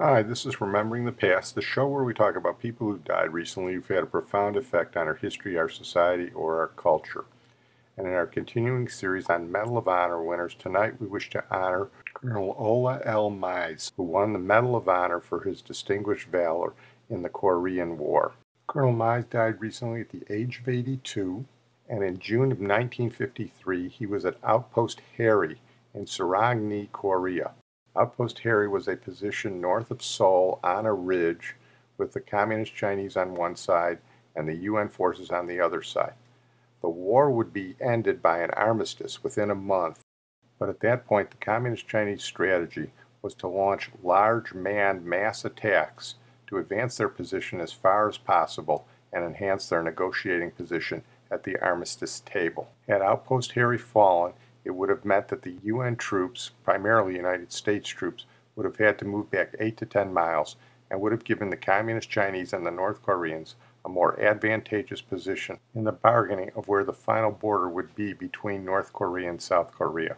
Hi, this is Remembering the Past, the show where we talk about people who died recently who've had a profound effect on our history, our society, or our culture. And in our continuing series on Medal of Honor winners, tonight we wish to honor Colonel Ola L. Mize, who won the Medal of Honor for his distinguished valor in the Korean War. Colonel Mize died recently at the age of 82, and in June of 1953 he was at Outpost Harry in Sarangni, Korea. Outpost Harry was a position north of Seoul on a ridge with the Communist Chinese on one side and the UN forces on the other side. The war would be ended by an armistice within a month, but at that point the Communist Chinese strategy was to launch large manned mass attacks to advance their position as far as possible and enhance their negotiating position at the armistice table. Had Outpost Harry fallen, it would have meant that the UN troops, primarily United States troops, would have had to move back 8 to 10 miles and would have given the Communist Chinese and the North Koreans a more advantageous position in the bargaining of where the final border would be between North Korea and South Korea.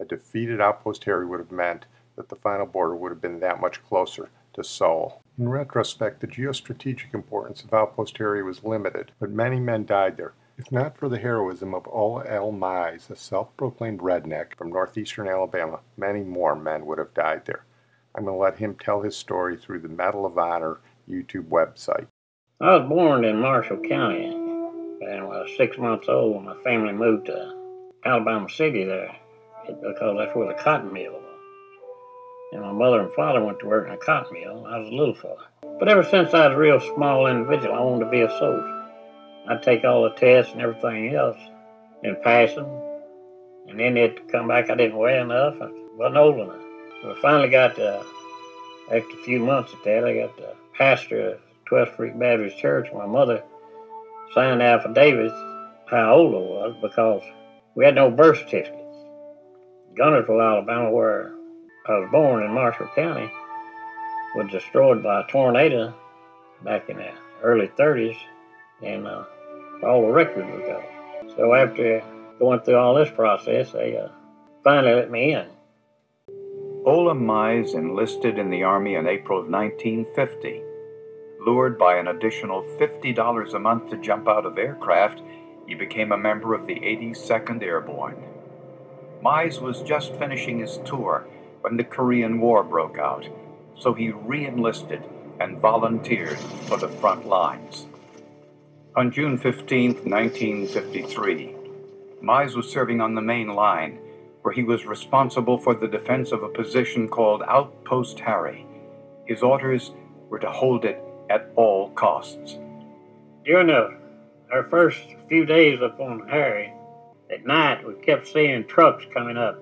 A defeated Outpost Harry would have meant that the final border would have been that much closer to Seoul. In retrospect, the geostrategic importance of Outpost Harry was limited, but many men died there. If not for the heroism of Ola L. Mize, a self-proclaimed redneck from northeastern Alabama, many more men would have died there. I'm going to let him tell his story through the Medal of Honor YouTube website. I was born in Marshall County, and when I was 6 months old, my family moved to Alabama City there because that's where the cotton mill was. And my mother and father went to work in a cotton mill, and I was a little fella. But ever since I was a real small individual, I wanted to be a soldier. I'd take all the tests and everything else and pass them. And then they'd come back, I didn't weigh enough, I wasn't old enough. So I finally got, after a few months at that, I got the pastor of 12th Street Baptist Church. My mother signed affidavits how old I was because we had no birth certificates. Gunnersville, Alabama, where I was born in Marshall County, was destroyed by a tornado back in the early 30s, and all the records were gone. So after going through all this process, they finally let me in. Ola Mize enlisted in the Army in April of 1950. Lured by an additional $50 a month to jump out of aircraft, he became a member of the 82nd Airborne. Mize was just finishing his tour when the Korean War broke out, so he re-enlisted and volunteered for the front lines. On June 15, 1953, Mize was serving on the main line, where he was responsible for the defense of a position called Outpost Harry. His orders were to hold it at all costs. During our first few days up on Harry, at night we kept seeing trucks coming up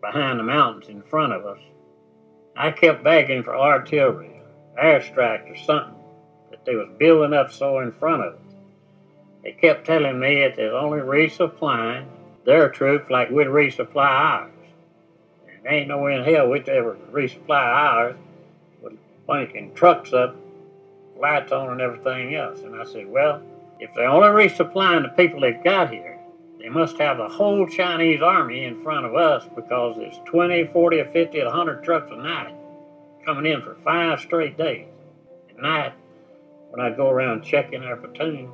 behind the mountains in front of us. I kept begging for artillery, airstrikes or something that they was building up so in front of us. They kept telling me that they're only resupplying their troops like we'd resupply ours. And there ain't no way in hell we'd ever resupply ours with bunking trucks up, lights on and everything else. And I said, well, if they're only resupplying the people they've got here, they must have the whole Chinese army in front of us, because there's 20, 40, or 50, or 100 trucks a night coming in for 5 straight days. At night, when I go around checking our platoon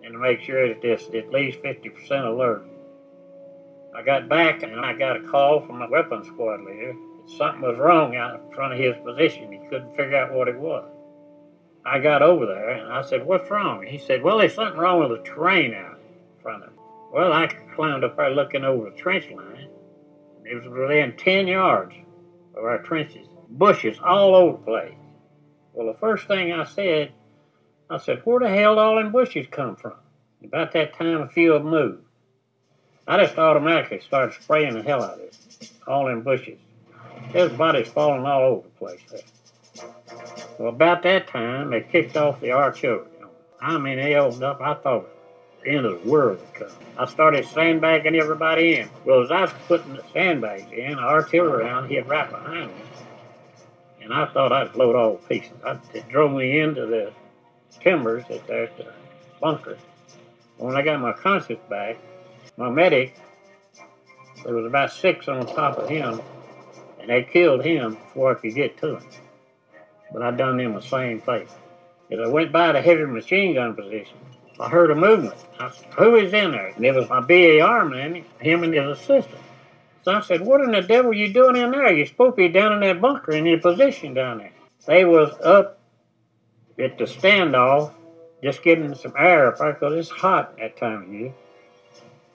and to make sure that there's at least 50% alert. I got back and I got a call from my weapons squad leader that something was wrong out in front of his position. He couldn't figure out what it was. I got over there and I said, what's wrong? He said, well, there's something wrong with the terrain out in front of him. Well, I climbed up there looking over the trench line. It was within 10 yards of our trenches. Bushes all over the place. Well, the first thing I said, where the hell did all them bushes come from? About that time, a few of them moved. I just automatically started spraying the hell out of it. All them bushes. There's bodies falling all over the place there. Well, about that time, they kicked off the artillery. I mean, they opened up. I thought the end of the world would come. I started sandbagging everybody in. Well, as I was putting the sandbags in, the artillery round hit right behind me. And I thought I'd blow it all to pieces. It drove me into the timbers at the bunker. When I got my conscience back, my medic, there was about 6 on top of him, and they killed him before I could get to him. But I done them the same thing. As I went by the heavy machine gun position, I heard a movement. I said, "Who is in there?" And it was my BAR man, him and his assistant. So I said, "What in the devil are you doing in there? You're supposed to be down in that bunker in your position down there." They was up at the standoff, just getting some air up there because it's hot that time of year.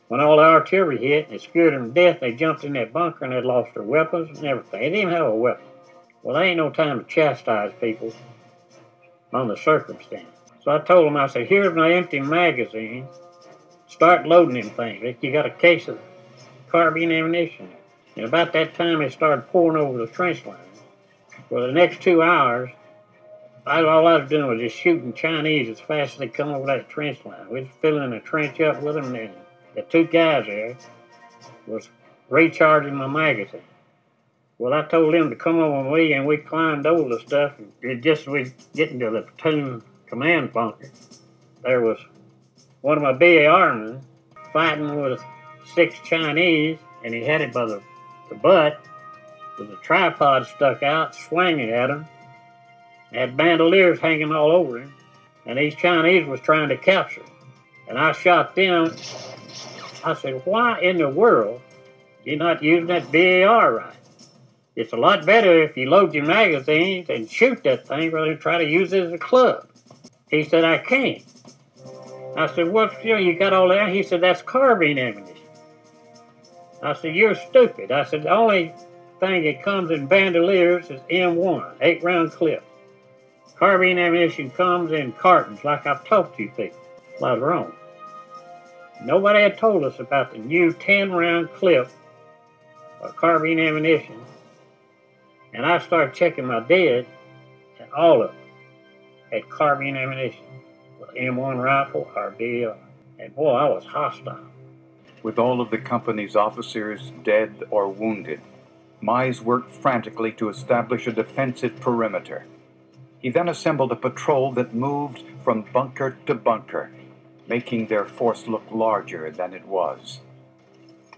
When all the artillery hit and it scared them to death, they jumped in that bunker and they lost their weapons and everything. They didn't even have a weapon. Well, there ain't no time to chastise people on the circumstance. So I told them, I said, "Here's my empty magazine. Start loading them things. You got a case of carbine ammunition." And about that time, they started pouring over the trench line. For the next 2 hours, all I was doing was just shooting Chinese as fast as they come over that trench line. We was filling the trench up with them, and the two guys there was recharging my magazine. Well, I told them to come over with me, and we climbed over the stuff. And just as we getting to the platoon command bunker, there was one of my BAR men fighting with 6 Chinese, and he had it by the butt with a tripod stuck out, swinging at him. Had bandoliers hanging all over him, and these Chinese was trying to capture him. And I shot them. I said, "Why in the world you're not using that BAR right? It's a lot better if you load your magazines and shoot that thing rather than try to use it as a club." He said, "I can't." I said, "What, you got all that?" He said, "That's carbine ammunition." I said, "You're stupid." I said, "The only thing that comes in bandoliers is M1, 8-round clip. Carbine ammunition comes in cartons, like I've talked to you people." Well, I was wrong. Nobody had told us about the new 10-round clip of carbine ammunition. And I started checking my dead, and all of them had carbine ammunition with M1 rifle or BAR. And boy, I was hostile. With all of the company's officers dead or wounded, Mize worked frantically to establish a defensive perimeter. He then assembled a patrol that moved from bunker to bunker, making their force look larger than it was.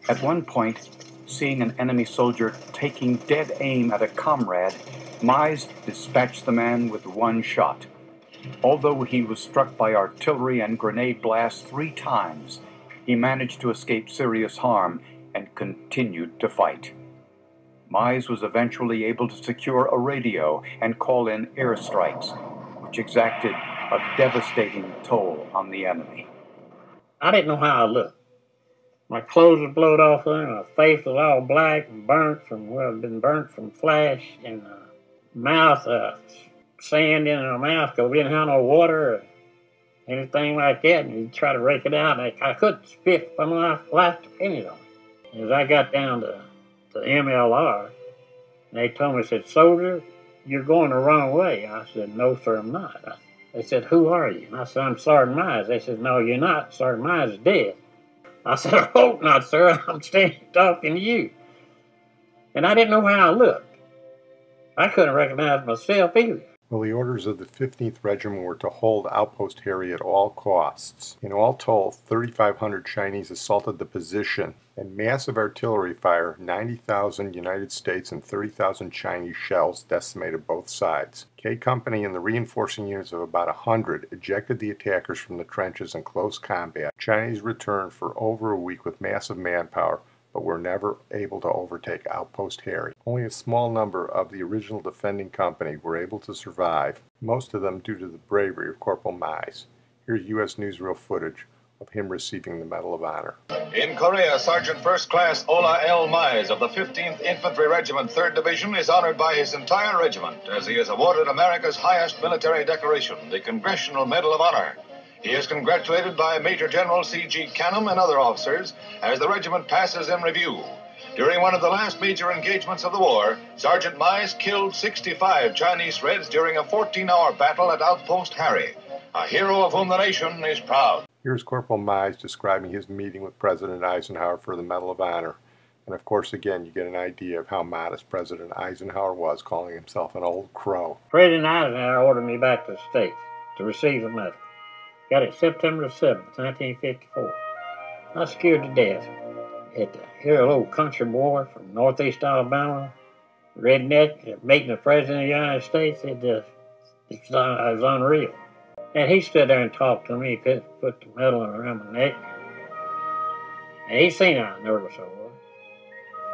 At one point, seeing an enemy soldier taking dead aim at a comrade, Mize dispatched the man with one shot. Although he was struck by artillery and grenade blasts 3 times, he managed to escape serious harm and continued to fight. Mize was eventually able to secure a radio and call in airstrikes, which exacted a devastating toll on the enemy. I didn't know how I looked. My clothes were blowed off there, and my face was all black and burnt from, been burnt from flash, and mouth, sand in my mouth because we didn't have no water or anything like that, and you try to rake it out. I couldn't spit, but my life depended on it. As I got down to MLR, they told me, said, "Soldier, you're going the wrong way." I said, "No, sir, I'm not." They said, "Who are you?" And I said, "I'm Sergeant Mize." They said, "No, you're not. Sergeant Mize is dead." I said, "I hope not, sir. I'm standing talking to you." And I didn't know how I looked. I couldn't recognize myself either. Well, the orders of the 15th Regiment were to hold Outpost Harry at all costs. In all told, 3,500 Chinese assaulted the position, and massive artillery fire, 90,000 United States and 30,000 Chinese shells decimated both sides. K Company and the reinforcing units of about 100 ejected the attackers from the trenches in close combat. Chinese returned for over a week with massive manpower, but were never able to overtake Outpost Harry. Only a small number of the original defending company were able to survive, most of them due to the bravery of Corporal Mize. Here's U.S. newsreel footage of him receiving the Medal of Honor. In Korea, Sergeant First Class Ola L. Mize of the 15th Infantry Regiment, 3rd Division, is honored by his entire regiment as he is awarded America's highest military decoration, the Congressional Medal of Honor. He is congratulated by Major General C.G. Canham and other officers as the regiment passes in review. During one of the last major engagements of the war, Sergeant Mize killed 65 Chinese Reds during a 14-hour battle at Outpost Harry, a hero of whom the nation is proud. Here's Corporal Mize describing his meeting with President Eisenhower for the Medal of Honor. And of course, again, you get an idea of how modest President Eisenhower was, calling himself an old crow. President Eisenhower ordered me back to the States to receive the medal. Got it September 7th, 1954. I was scared to death. Had to hear a little country boy from northeast Alabama redneck meeting the President of the United States. It was unreal. And he stood there and talked to me, put the medal around my neck. And he seen how nervous I was.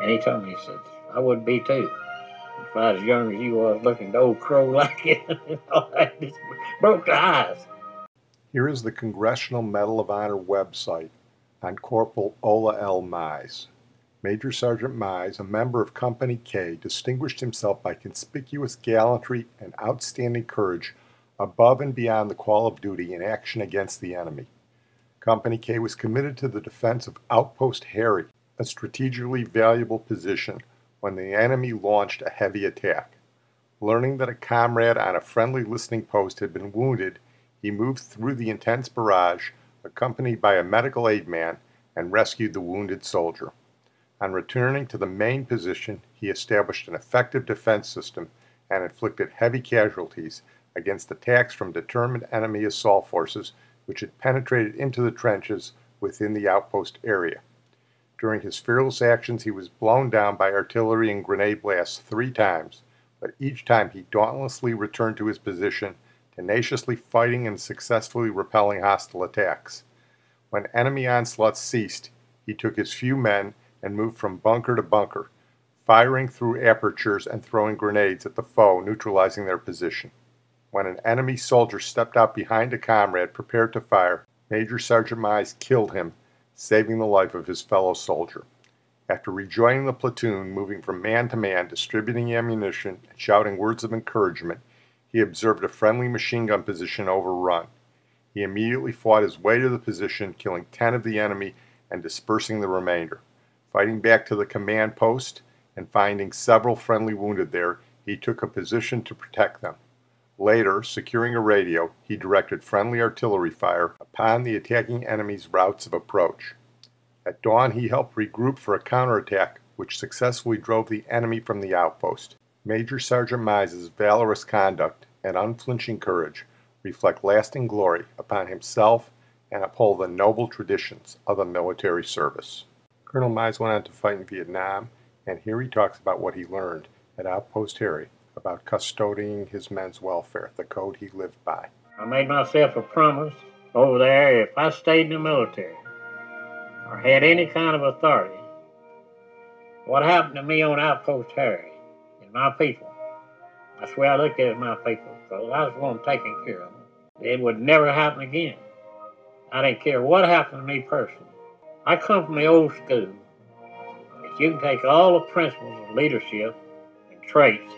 And he told me, he said, I would be too. If I was as young as you was, looking to old crow like it. It just broke the ice. Here is the Congressional Medal of Honor website on Corporal Ola L. Mize. Major Sergeant Mize, a member of Company K, distinguished himself by conspicuous gallantry and outstanding courage above and beyond the call of duty in action against the enemy. Company K was committed to the defense of Outpost Harry, a strategically valuable position, when the enemy launched a heavy attack. Learning that a comrade on a friendly listening post had been wounded, he moved through the intense barrage, accompanied by a medical aid man, and rescued the wounded soldier. On returning to the main position, he established an effective defense system and inflicted heavy casualties against attacks from determined enemy assault forces which had penetrated into the trenches within the outpost area. During his fearless actions, he was blown down by artillery and grenade blasts 3 times, but each time he dauntlessly returned to his position, tenaciously fighting and successfully repelling hostile attacks. When enemy onslaughts ceased, he took his few men and moved from bunker to bunker, firing through apertures and throwing grenades at the foe, neutralizing their position. When an enemy soldier stepped out behind a comrade prepared to fire, Major Sergeant Mize killed him, saving the life of his fellow soldier. After rejoining the platoon, moving from man to man, distributing ammunition and shouting words of encouragement, he observed a friendly machine gun position overrun. He immediately fought his way to the position, killing 10 of the enemy and dispersing the remainder. Fighting back to the command post and finding several friendly wounded there, he took a position to protect them. Later, securing a radio, he directed friendly artillery fire upon the attacking enemy's routes of approach. At dawn, he helped regroup for a counterattack, which successfully drove the enemy from the outpost. Major Sergeant Mize's valorous conduct and unflinching courage reflect lasting glory upon himself and uphold the noble traditions of the military service. Colonel Mize went on to fight in Vietnam, and here he talks about what he learned at Outpost Harry about custodying his men's welfare, the code he lived by. I made myself a promise over there if I stayed in the military or had any kind of authority, what happened to me on Outpost Harry and my people, that's the way I looked at it, my people, because I was the one taking care of them. It would never happen again. I didn't care what happened to me personally. I come from the old school. If you can take all the principles of leadership and traits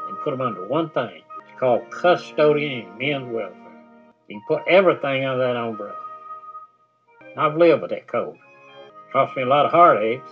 and put them under one thing, it's called custodian men's welfare. You can put everything under that umbrella. I've lived with that code. It cost me a lot of heartaches,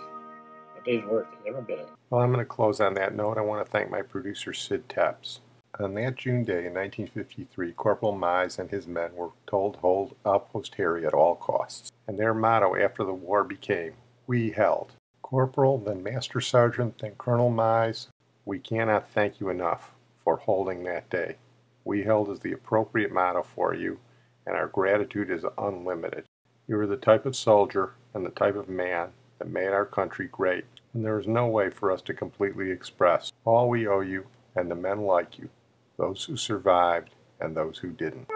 but it's worth it, every bit of it. Well, I'm going to close on that note. I want to thank my producer, Sid Tepps. On that June day in 1953, Corporal Mize and his men were told to hold Outpost Harry at all costs, and their motto after the war became, "We held." Corporal, then Master Sergeant, then Colonel Mize, we cannot thank you enough for holding that day. "We held" is the appropriate motto for you, and our gratitude is unlimited. You are the type of soldier and the type of man that made our country great, and there is no way for us to completely express all we owe you and the men like you, those who survived and those who didn't.